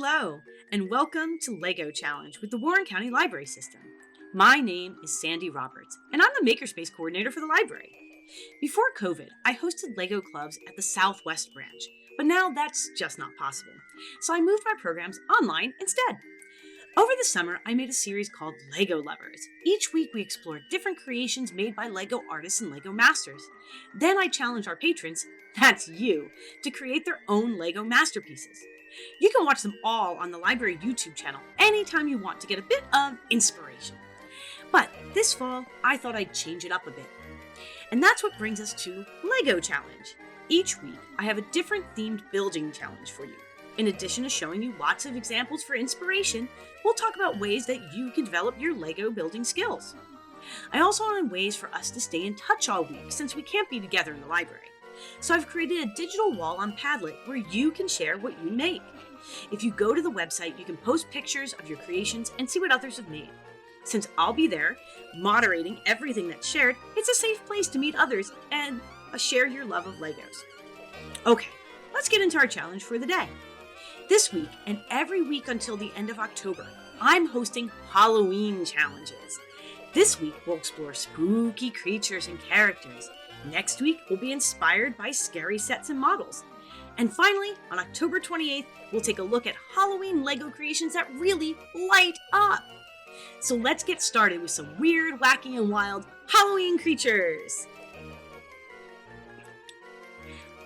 Hello, and welcome to LEGO Challenge with the Warren County Library System. My name is Sandy Roberts, and I'm the Makerspace Coordinator for the library. Before COVID, I hosted LEGO clubs at the Southwest branch, but now that's just not possible. So I moved my programs online instead. Over the summer, I made a series called LEGO Lovers. Each week, we explored different creations made by LEGO artists and LEGO masters. Then I challenged our patrons, that's you, to create their own LEGO masterpieces. You can watch them all on the library YouTube channel anytime you want to get a bit of inspiration. But this fall, I thought I'd change it up a bit. And that's what brings us to LEGO Challenge. Each week, I have a different themed building challenge for you. In addition to showing you lots of examples for inspiration, we'll talk about ways that you can develop your LEGO building skills. I also wanted ways for us to stay in touch all week since we can't be together in the library. So I've created a digital wall on Padlet where you can share what you make. If you go to the website, you can post pictures of your creations and see what others have made. Since I'll be there, moderating everything that's shared, it's a safe place to meet others and share your love of Legos. Okay, let's get into our challenge for the day. This week, and every week until the end of October, I'm hosting Halloween challenges. This week, we'll explore spooky creatures and characters. Next week, we'll be inspired by scary sets and models. And finally, on October 28th, we'll take a look at Halloween LEGO creations that really light up. So let's get started with some weird, wacky, and wild Halloween creatures.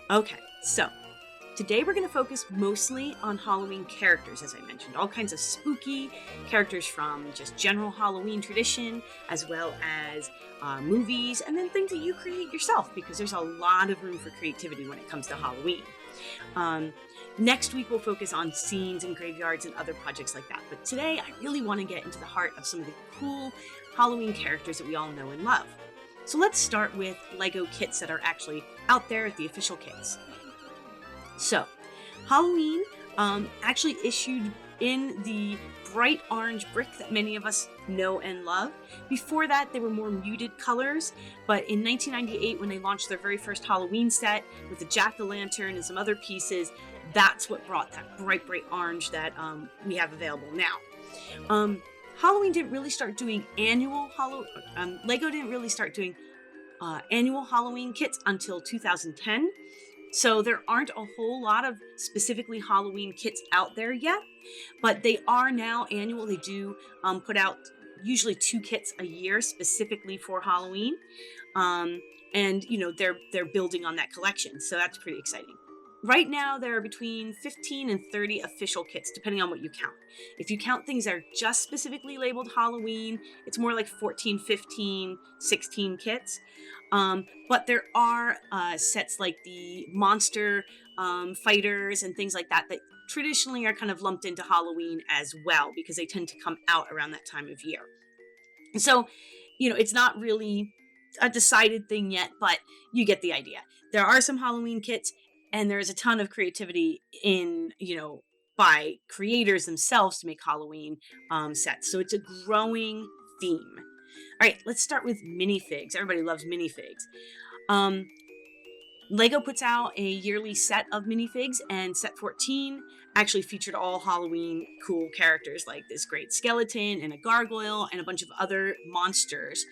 Okay, so today we're going to focus mostly on Halloween characters, as I mentioned. All kinds of spooky characters from just general Halloween tradition, as well as movies, and then things that you create yourself, because there's a lot of room for creativity when it comes to Halloween. Next week, we'll focus on scenes and graveyards and other projects like that. But today, I really want to get into the heart of some of the cool Halloween characters that we all know and love. So let's start with LEGO kits that are actually out there at the official kits. So, Halloween actually issued in the bright orange brick that many of us know and love. Before that, they were more muted colors, but in 1998, when they launched their very first Halloween set with the jack-o'-lantern and some other pieces, that's what brought that bright orange that we have available now. Halloween didn't really start doing LEGO didn't really start doing annual Halloween kits until 2010. So there aren't a whole lot of specifically Halloween kits out there yet, but they are now annual. They do put out usually 2 kits a year specifically for Halloween. And you know, they're building on that collection. So that's pretty exciting. Right now, there are between 15 and 30 official kits, depending on what you count. If you count things that are just specifically labeled Halloween, it's more like 14, 15, 16 kits. But there are sets like the monster fighters and things like that that traditionally are kind of lumped into Halloween as well, because they tend to come out around that time of year. So, you know, it's not really a decided thing yet, but you get the idea. There are some Halloween kits, and there's a ton of creativity in, by creators themselves to make Halloween sets. So it's a growing theme. All right, let's start with minifigs. Everybody loves minifigs. LEGO puts out a yearly set of minifigs, and set 14 actually featured all Halloween cool characters like this great skeleton and a gargoyle and a bunch of other monsters.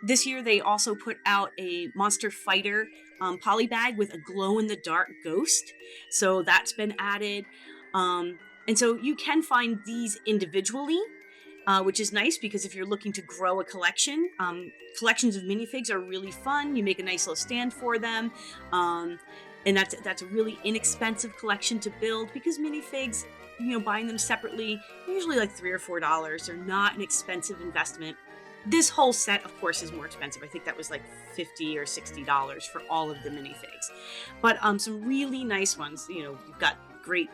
This year, they also put out a monster fighter polybag with a glow-in-the-dark ghost. So that's been added. And so you can find these individually, which is nice because if you're looking to grow a collection, collections of minifigs are really fun. You make a nice little stand for them. And that's a really inexpensive collection to build because minifigs, buying them separately, usually like $3 or $4. They're not an expensive investment. This whole set, of course, is more expensive. I think that was like $50 or $60 for all of the minifigs. But some really nice ones. You've got great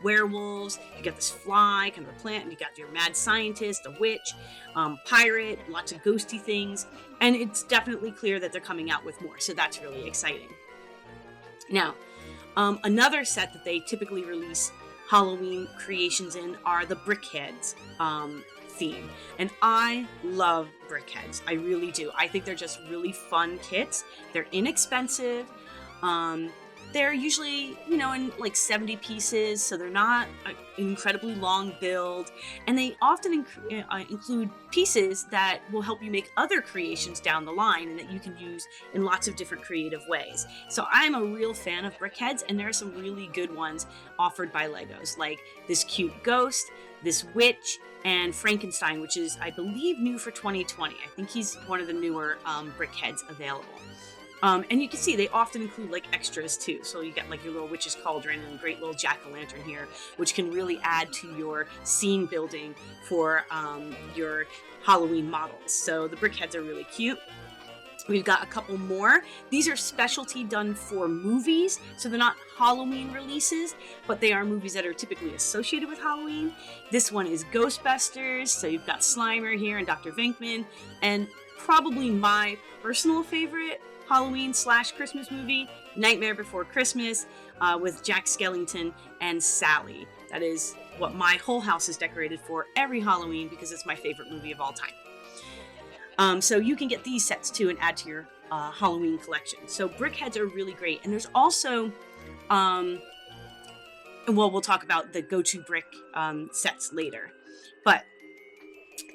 werewolves, you got this fly, kind of a plant, and you got your mad scientist, a witch, pirate, lots of ghosty things. And it's definitely clear that they're coming out with more. So that's really exciting. Now, another set that they typically release Halloween creations in are the Brickheadz theme. And I love Brickheadz. I really do. I think they're just really fun kits. They're inexpensive. They're usually, in like 70 pieces, so they're not an incredibly long build. And they often include pieces that will help you make other creations down the line and that you can use in lots of different creative ways. So I'm a real fan of Brickheadz, and there are some really good ones offered by Legos, like this cute ghost, this witch, and Frankenstein, which is, I believe, new for 2020. I think he's one of the newer Brickheadz available. And you can see they often include like extras too. So you get like your little witch's cauldron and a great little jack-o'-lantern here, which can really add to your scene building for your Halloween models. So the Brickheadz are really cute. We've got a couple more. These are specialty done for movies, so they're not Halloween releases, but they are movies that are typically associated with Halloween. This one is Ghostbusters, so you've got Slimer here and Dr. Venkman, and probably my personal favorite Halloween/Christmas movie, Nightmare Before Christmas, with Jack Skellington and Sally. That is what my whole house is decorated for every Halloween because it's my favorite movie of all time. So you can get these sets too and add to your Halloween collection. So Brickheadz are really great. And there's also, we'll talk about the go-to brick sets later. But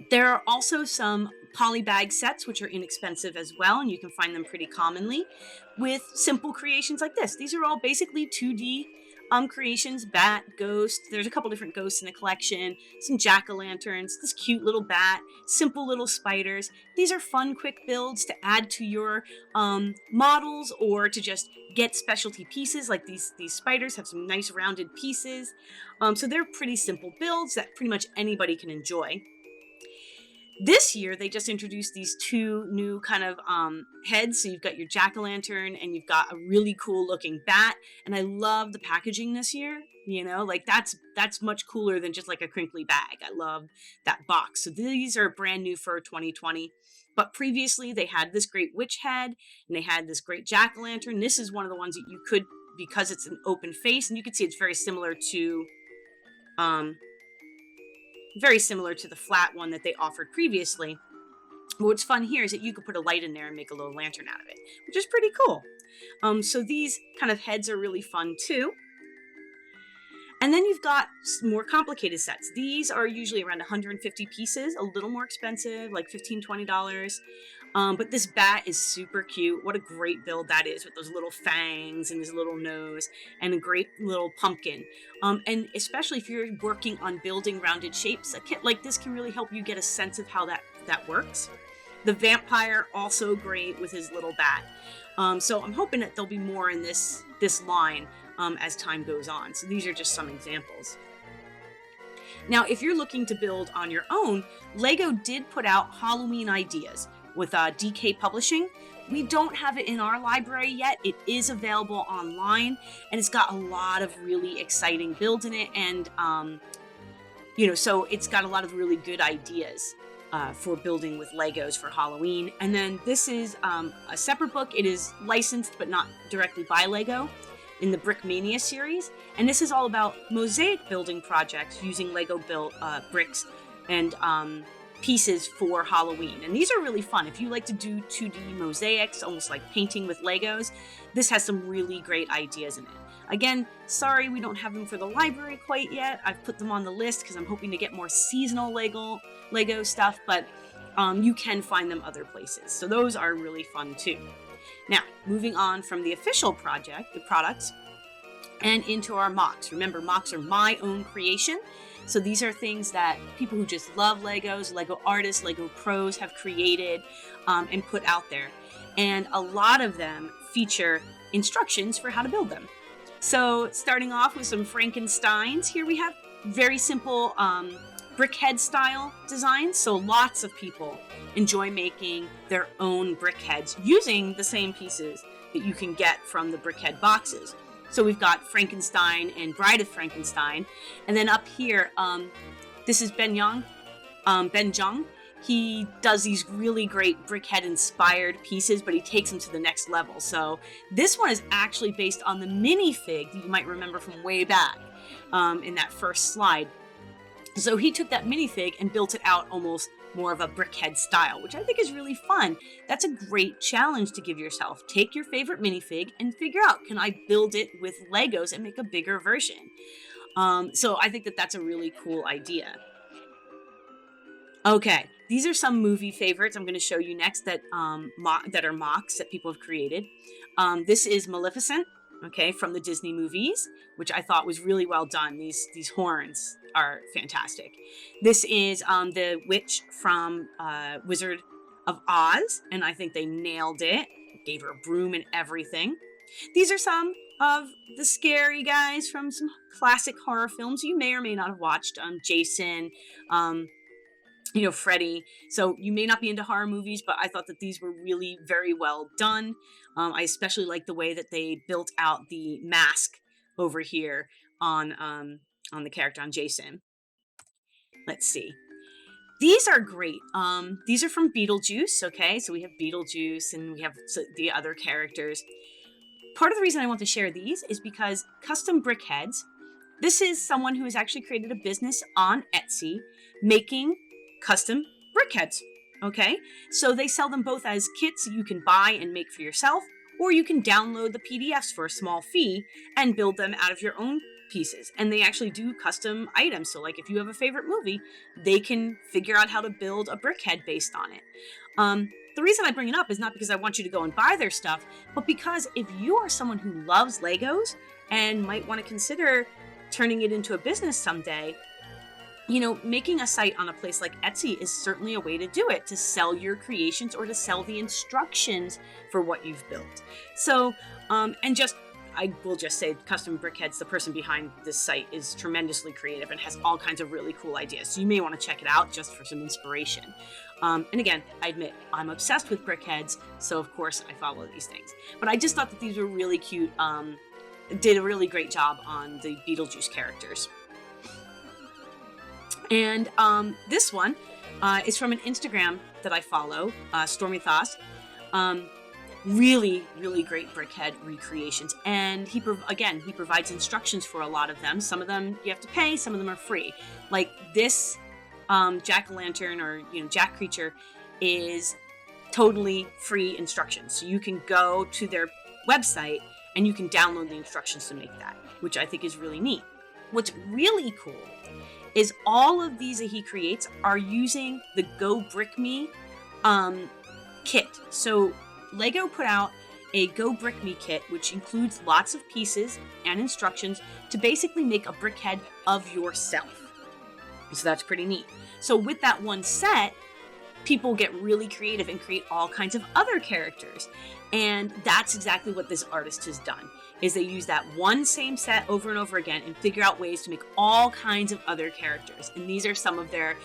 there are also some polybag sets, which are inexpensive as well, and you can find them pretty commonly with simple creations like this. These are all basically 2D creations, bat, ghost. There's a couple different ghosts in the collection, some jack-o'-lanterns, this cute little bat, simple little spiders. These are fun, quick builds to add to your models or to just get specialty pieces. Like these spiders have some nice rounded pieces. So they're pretty simple builds that pretty much anybody can enjoy. This year, they just introduced these two new kind of heads. So you've got your jack-o'-lantern and you've got a really cool looking bat. And I love the packaging this year. Like that's much cooler than just like a crinkly bag. I love that box. So these are brand new for 2020. But previously, they had this great witch head and they had this great jack-o'-lantern. This is one of the ones that you could, because it's an open face, and you can see it's very similar to the flat one that they offered previously. But what's fun here is that you could put a light in there and make a little lantern out of it, which is pretty cool. So these kind of heads are really fun too. And then you've got more complicated sets. These are usually around 150 pieces, a little more expensive, like $15, $20. But this bat is super cute. What a great build that is with those little fangs and his little nose and a great little pumpkin. And especially if you're working on building rounded shapes, a kit like this can really help you get a sense of how that works. The vampire, also great with his little bat. So I'm hoping that there'll be more in this line as time goes on. So these are just some examples. Now, if you're looking to build on your own, Lego did put out Halloween ideas with DK Publishing. We don't have it in our library yet. It is available online, and it's got a lot of really exciting builds in it, and so it's got a lot of really good ideas for building with Legos for Halloween. And then this is a separate book. It is licensed but not directly by Lego in the Brickmania series, and this is all about mosaic building projects using Lego built bricks and pieces for Halloween. And these are really fun. If you like to do 2D mosaics, almost like painting with Legos, this has some really great ideas in it. Again, sorry we don't have them for the library quite yet. I've put them on the list because I'm hoping to get more seasonal Lego stuff, but you can find them other places. So those are really fun too. Now, moving on from the official products, and into our mocks. Remember, mocks are my own creation. So these are things that people who just love Legos, Lego artists, Lego pros have created and put out there. And a lot of them feature instructions for how to build them. So starting off with some Frankensteins, here we have very simple brickhead style designs. So lots of people enjoy making their own brickheads using the same pieces that you can get from the brickhead boxes. So we've got Frankenstein and Bride of Frankenstein. And then up here, this is Ben Zhang. He does these really great brickhead inspired pieces, but he takes them to the next level. So this one is actually based on the minifig that you might remember from way back in that first slide. So he took that minifig and built it out almost more of a Brickhead style, which I think is really fun. That's a great challenge to give yourself. Take your favorite minifig and figure out, can I build it with Legos and make a bigger version? So I think that that's a really cool idea. Okay, these are some movie favorites I'm going to show you next that that are mocks that people have created. This is Maleficent, okay, from the Disney movies, which I thought was really well done. These horns are fantastic. This is the witch from Wizard of Oz, and I think they nailed it. Gave her a broom and everything. These are some of the scary guys from some classic horror films you may or may not have watched. Jason, Freddy. So you may not be into horror movies, but I thought that these were really very well done. I especially like the way that they built out the mask over here on the character, on Jason. Let's see. These are great. These are from Beetlejuice. Okay, so we have Beetlejuice and we have the other characters. Part of the reason I want to share these is because Custom Brickheadz, this is someone who has actually created a business on Etsy making custom Brickheadz. Okay, so they sell them both as kits you can buy and make for yourself, or you can download the PDFs for a small fee and build them out of your own pieces. And they actually do custom items. So like if you have a favorite movie, they can figure out how to build a brickhead based on it. The reason I bring it up is not because I want you to go and buy their stuff, but because if you are someone who loves Legos and might want to consider turning it into a business someday, making a site on a place like Etsy is certainly a way to do it, to sell your creations or to sell the instructions for what you've built. So, I will just say, Custom Brickheadz, the person behind this site, is tremendously creative and has all kinds of really cool ideas. So you may want to check it out just for some inspiration. And again, I admit, I'm obsessed with Brickheadz, so of course I follow these things. But I just thought that these were really cute, did a really great job on the Beetlejuice characters. And this one is from an Instagram that I follow, Stormy Thos. Really, really great brickhead recreations. And he provides instructions for a lot of them. Some of them you have to pay, some of them are free. Like this jack-o'-lantern or jack creature is totally free instructions. So you can go to their website and you can download the instructions to make that, which I think is really neat. What's really cool is all of these that he creates are using the Go Brick Me kit. So Lego put out a Go Brick Me kit, which includes lots of pieces and instructions to basically make a brickhead of yourself. So that's pretty neat. So with that one set, people get really creative and create all kinds of other characters. And that's exactly what this artist has done, is they use that one same set over and over again and figure out ways to make all kinds of other characters. And these are some of their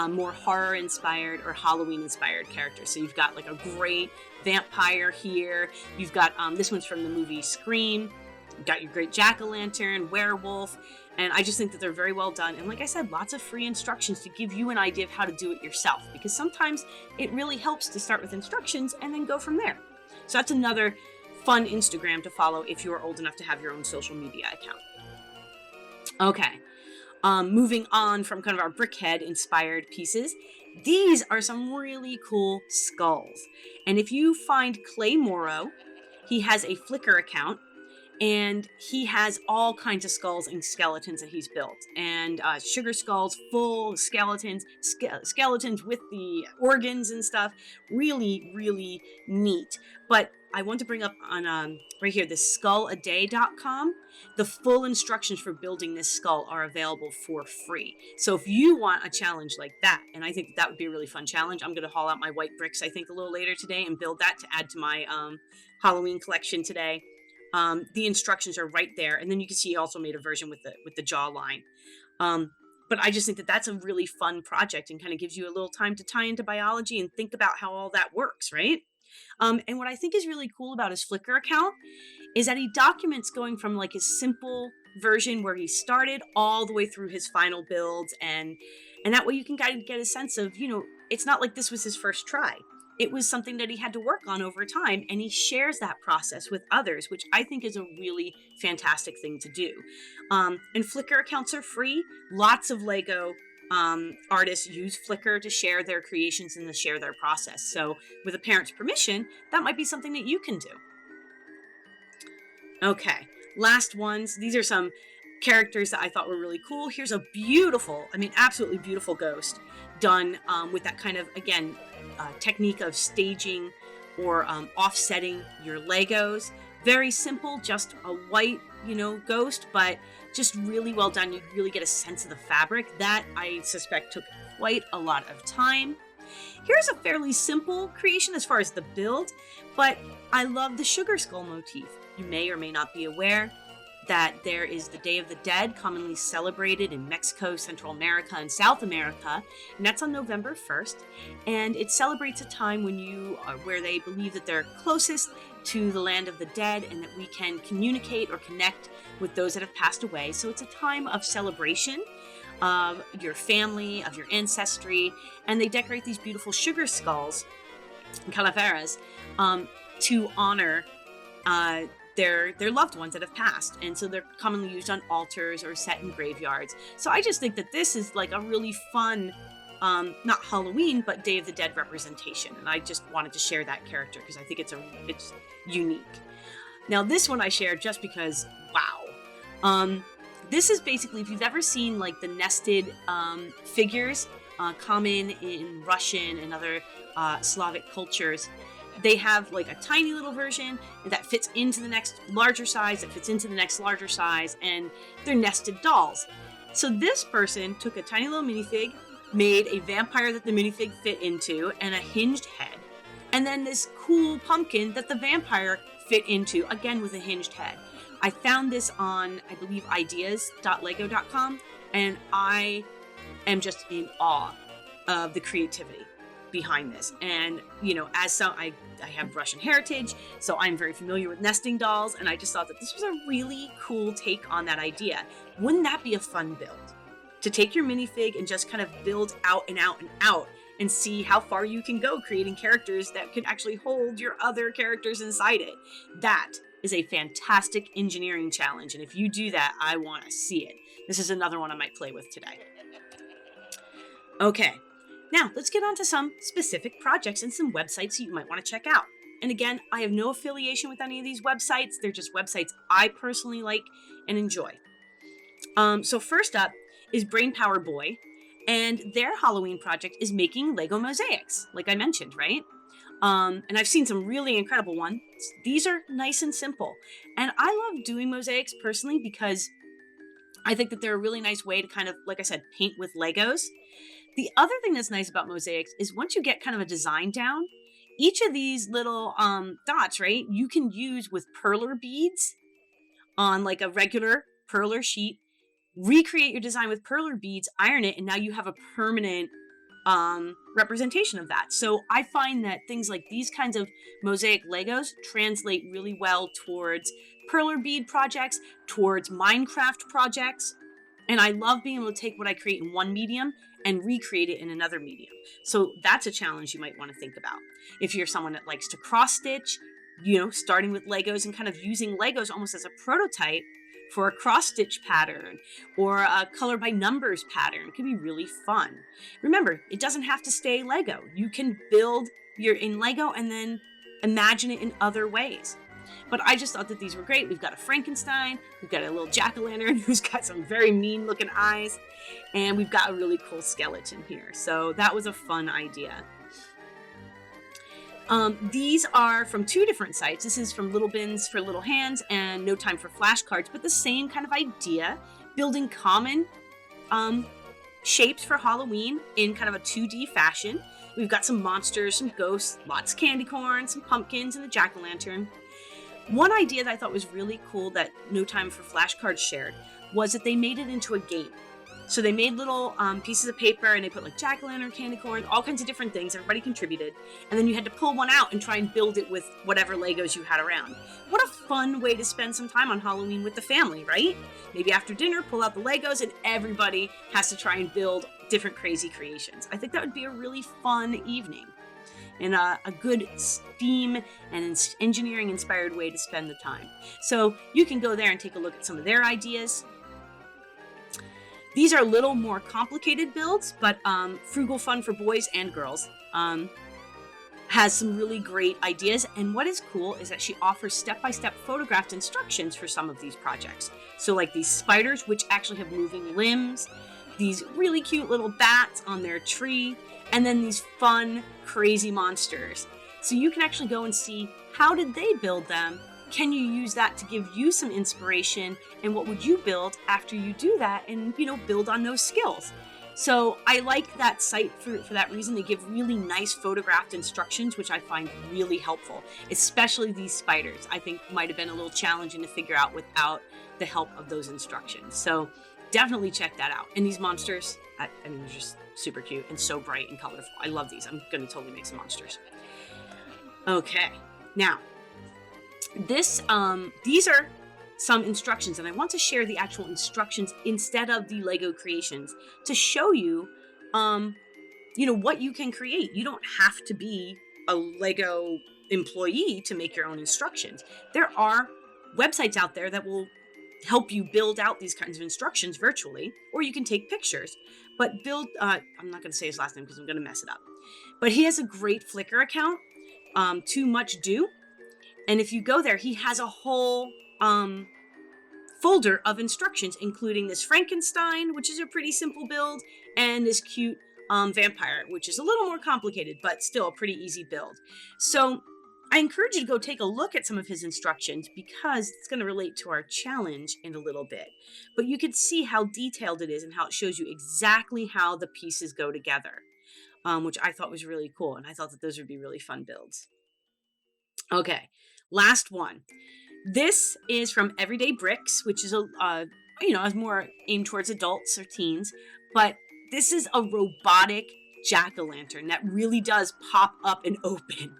more horror-inspired or Halloween-inspired characters. So you've got like a great vampire here. You've got, this one's from the movie Scream. You've got your great jack-o'-lantern, werewolf. And I just think that they're very well done. And like I said, lots of free instructions to give you an idea of how to do it yourself. Because sometimes it really helps to start with instructions and then go from there. So that's another fun Instagram to follow if you're old enough to have your own social media account. Okay, moving on from kind of our brickhead inspired pieces, these are some really cool skulls. And if you find Clay Morrow, he has a Flickr account and he has all kinds of skulls and skeletons that he's built. And sugar skulls, full skeletons, skeletons with the organs and stuff. Really, really neat. But I want to bring up on right here, this skulladay.com. The full instructions for building this skull are available for free. So if you want a challenge like that, and I think that would be a really fun challenge, I'm going to haul out my white bricks, I think, a little later today and build that to add to my Halloween collection today. The instructions are right there. And then you can see he also made a version with the jawline. But I just think that that's a really fun project and kind of gives you a little time to tie into biology and think about how all that works, right? And what I think is really cool about his Flickr account is that he documents going from like his simple version where he started all the way through his final builds. And that way you can kind of get a sense of, it's not like this was his first try. It was something that he had to work on over time, and he shares that process with others, which I think is a really fantastic thing to do. And Flickr accounts are free. Lots of Lego artists use Flickr to share their creations and to share their process. So with a parent's permission, that might be something that you can do. Okay, last ones. These are some characters that I thought were really cool. Here's a beautiful, I mean, absolutely beautiful ghost done with that kind of, again, technique of staging or offsetting your Legos. Very simple, just a white, ghost, but just really well done. You really get a sense of the fabric. That, I suspect, took quite a lot of time. Here's a fairly simple creation as far as the build, but I love the sugar skull motif. You may or may not be aware that there is the Day of the Dead, commonly celebrated in Mexico, Central America, and South America, and that's on November 1st. And it celebrates a time when where they believe that they're closest to the land of the dead, and that we can communicate or connect with those that have passed away. So it's a time of celebration of your family, of your ancestry, and they decorate these beautiful sugar skulls, calaveras, to honor their loved ones that have passed. And so they're commonly used on altars or set in graveyards. So I just think that this is like a really fun, not Halloween, but Day of the Dead representation. And I just wanted to share that character because I think it's unique. Now this one I shared just because, wow. This is basically, if you've ever seen like the nested figures common in Russian and other Slavic cultures, they have like a tiny little version that fits into the next larger size, that fits into the next larger size, and they're nested dolls. So this person took a tiny little minifig, made a vampire that the minifig fit into, and a hinged head. And then this cool pumpkin that the vampire fit into, again with a hinged head. I found this on, I believe, ideas.lego.com, and I am just in awe of the creativity behind this. And as I have Russian heritage, so I'm very familiar with nesting dolls, and I just thought that this was a really cool take on that idea. Wouldn't that be a fun build? To take your minifig and just kind of build out and out and out and see how far you can go creating characters that could actually hold your other characters inside it. That is a fantastic engineering challenge, and if you do that, I want to see it. This is another one I might play with today. Okay. Now, let's get on to some specific projects and some websites that you might want to check out. And again, I have no affiliation with any of these websites. They're just websites I personally like and enjoy. So first up is Brainpower Boy, and their Halloween project is making Lego mosaics, like I mentioned, right? And I've seen some really incredible ones. These are nice and simple. And I love doing mosaics personally because I think that they're a really nice way to kind of, like I said, paint with Legos. The other thing that's nice about mosaics is once you get kind of a design down, each of these little dots, right, you can use with perler beads on like a regular perler sheet, recreate your design with perler beads, iron it, and now you have a permanent representation of that. So I find that things like these kinds of mosaic Legos translate really well towards perler bead projects, towards Minecraft projects. And I love being able to take what I create in one medium and recreate it in another medium. So that's a challenge you might want to think about. If you're someone that likes to cross stitch, starting with Legos and kind of using Legos almost as a prototype for a cross stitch pattern or a color by numbers pattern, it can be really fun. Remember, it doesn't have to stay Lego. You can build in Lego and then imagine it in other ways. But I just thought that these were great. We've got a Frankenstein, we've got a little jack-o'-lantern who's got some very mean looking eyes, and we've got a really cool skeleton here. So that was a fun idea. These are from two different sites. This is from Little Bins for Little Hands and No Time for Flashcards, but the same kind of idea, building common shapes for Halloween in kind of a 2D fashion. We've got some monsters, some ghosts, lots of candy corn, some pumpkins, and a jack-o'-lantern. One idea that I thought was really cool that No Time for Flashcards shared was that they made it into a game. So they made little pieces of paper and they put like jack-o'-lantern, candy corn, all kinds of different things. Everybody contributed. And then you had to pull one out and try and build it with whatever Legos you had around. What a fun way to spend some time on Halloween with the family, right? Maybe after dinner, pull out the Legos and everybody has to try and build different crazy creations. I think that would be a really fun evening and a good STEAM and engineering inspired way to spend the time. So you can go there and take a look at some of their ideas. These are a little more complicated builds, but Frugal Fun for boys and girls has some really great ideas. And what is cool is that she offers step-by-step photographed instructions for some of these projects. So like these spiders, which actually have moving limbs, these really cute little bats on their tree, and then these fun, crazy monsters. So you can actually go and see, how did they build them? Can you use that to give you some inspiration? And what would you build after you do that, and, you know, build on those skills? So I like that site for that reason. They give really nice photographed instructions, which I find really helpful, especially these spiders. I think might have been a little challenging to figure out without the help of those instructions. So definitely check that out. And these monsters, I mean, they're just super cute and so bright and colorful. I love these. I'm going to totally make some monsters. Okay, now these are some instructions, and I want to share the actual instructions instead of the Lego creations to show you, you know, what you can create. You don't have to be a Lego employee to make your own instructions. There are websites out there that will help you build out these kinds of instructions virtually, or you can take pictures. But I'm not going to say his last name because I'm going to mess it up. But he has a great Flickr account, Too Much Do. And if you go there, he has a whole folder of instructions, including this Frankenstein, which is a pretty simple build, and this cute vampire, which is a little more complicated, but still a pretty easy build. So I encourage you to go take a look at some of his instructions, because it's going to relate to our challenge in a little bit. But you can see how detailed it is and how it shows you exactly how the pieces go together, which I thought was really cool. And I thought that those would be really fun builds. Okay, last one. This is from Everyday Bricks, which is is more aimed towards adults or teens. But this is a robotic jack-o'-lantern that really does pop up and open.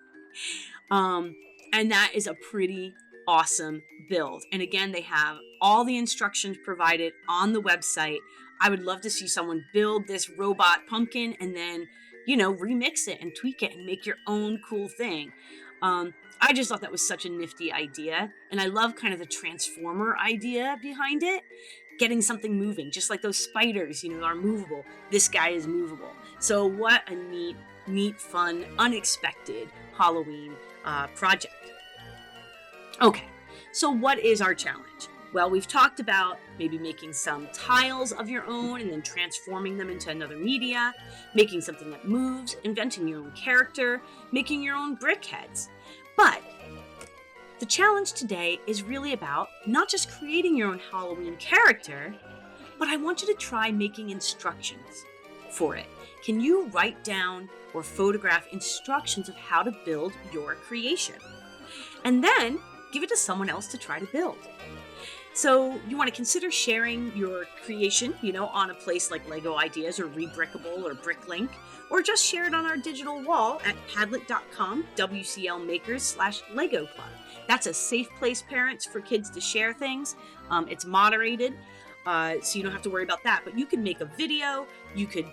And that is a pretty awesome build. And again, they have all the instructions provided on the website. I would love to see someone build this robot pumpkin and then, you know, remix it and tweak it and make your own cool thing. I just thought that was such a nifty idea. And I love kind of the transformer idea behind it. Getting something moving, just like those spiders, you know, are movable. This guy is movable. So what a neat, fun, unexpected Halloween project. Okay, so what is our challenge? Well, we've talked about maybe making some tiles of your own and then transforming them into another media, making something that moves, inventing your own character, making your own Brickheadz. But the challenge today is really about not just creating your own Halloween character, but I want you to try making instructions for it. Can you write down or photograph instructions of how to build your creation? And then give it to someone else to try to build. So you want to consider sharing your creation, you know, on a place like Lego Ideas or Rebrickable or Bricklink, or just share it on our digital wall at Padlet.com, WCL Makers/Lego Club. That's a safe place, parents, for kids to share things. It's moderated, so you don't have to worry about that. But you could make a video, you could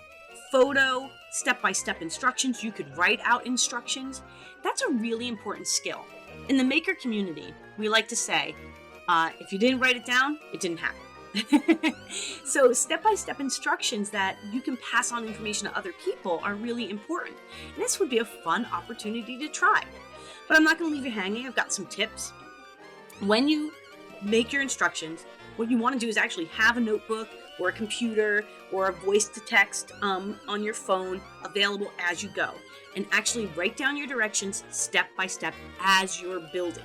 photo step-by-step instructions, you could write out instructions. That's a really important skill. In the maker community, we like to say, if you didn't write it down, it didn't happen. So step-by-step instructions that you can pass on information to other people are really important. And this would be a fun opportunity to try. But I'm not going to leave you hanging. I've got some tips. When you make your instructions, what you want to do is actually have a notebook or a computer or a voice-to-text on your phone available as you go. And actually write down your directions step-by-step as you're building.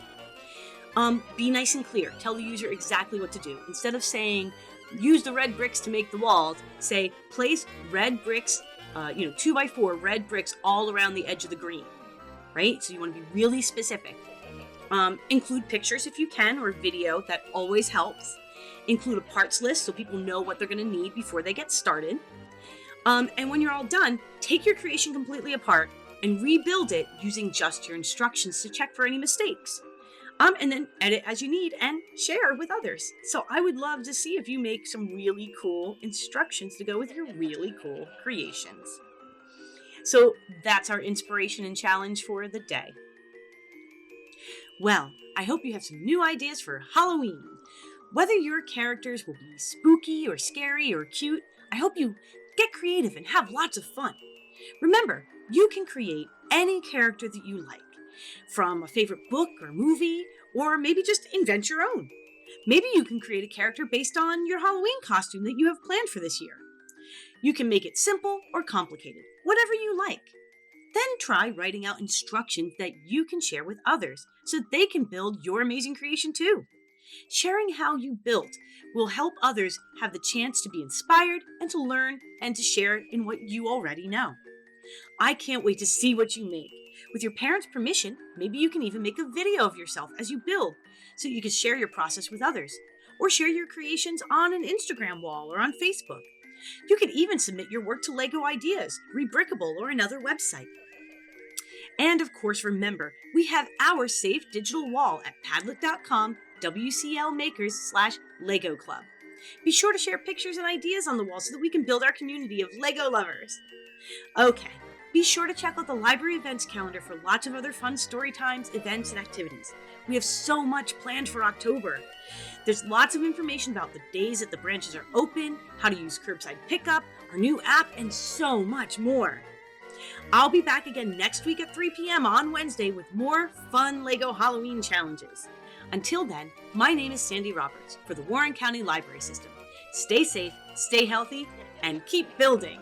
Be nice and clear. Tell the user exactly what to do. Instead of saying, use the red bricks to make the walls, say, place red bricks, 2x4 red bricks all around the edge of the green, right? So you want to be really specific. Include pictures if you can, or video. That always helps. Include a parts list so people know what they're going to need before they get started. And when you're all done, take your creation completely apart and rebuild it using just your instructions to check for any mistakes. And then edit as you need and share with others. So I would love to see if you make some really cool instructions to go with your really cool creations. So that's our inspiration and challenge for the day. Well, I hope you have some new ideas for Halloween. Whether your characters will be spooky or scary or cute, I hope you get creative and have lots of fun. Remember, you can create any character that you like, from a favorite book or movie, or maybe just invent your own. Maybe you can create a character based on your Halloween costume that you have planned for this year. You can make it simple or complicated, whatever you like. Then try writing out instructions that you can share with others so they can build your amazing creation too. Sharing how you built will help others have the chance to be inspired and to learn and to share in what you already know. I can't wait to see what you make. With your parents' permission, maybe you can even make a video of yourself as you build so you can share your process with others, or share your creations on an Instagram wall or on Facebook. You can even submit your work to LEGO Ideas, Rebrickable, or another website. And of course, remember, we have our safe digital wall at padlet.com WCL-makers/LEGO Club. Be sure to share pictures and ideas on the wall so that we can build our community of LEGO lovers. Okay, be sure to check out the library events calendar for lots of other fun story times, events, and activities. We have so much planned for October. There's lots of information about the days that the branches are open, how to use curbside pickup, our new app, and so much more. I'll be back again next week at 3 p.m. on Wednesday with more fun LEGO Halloween challenges. Until then, my name is Sandy Roberts for the Warren County Library System. Stay safe, stay healthy, and keep building!